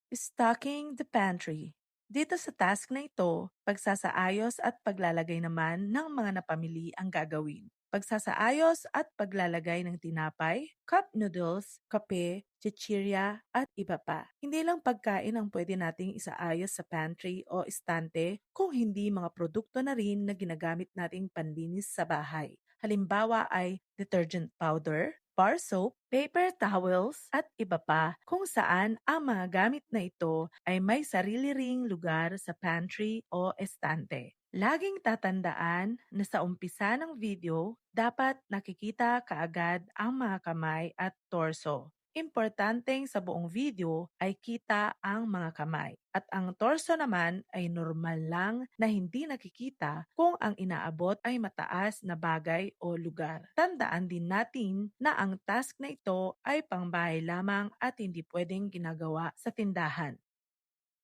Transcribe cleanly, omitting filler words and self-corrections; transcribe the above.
Stocking the pantry. Dito sa task na ito, pagsasaayos at paglalagay naman ng mga napamili ang gagawin. Pagsasaayos at paglalagay ng tinapay, cup noodles, kape, chichirya at iba pa. Hindi lang pagkain ang pwede nating isaayos sa pantry o estante kung hindi mga produkto na rin na ginagamit nating panlinis sa bahay. Halimbawa ay detergent powder, bar soap, paper towels at iba pa kung saan ang mga gamit na ito ay may sarili ring lugar sa pantry o estante. Laging tatandaan na sa umpisa ng video, dapat nakikita kaagad ang mga kamay at torso. Importanteng sa buong video ay kita ang mga kamay at ang torso naman ay normal lang na hindi nakikita kung ang inaabot ay mataas na bagay o lugar. Tandaan din natin na ang task na ito ay pangbahay lamang at hindi pwedeng ginagawa sa tindahan.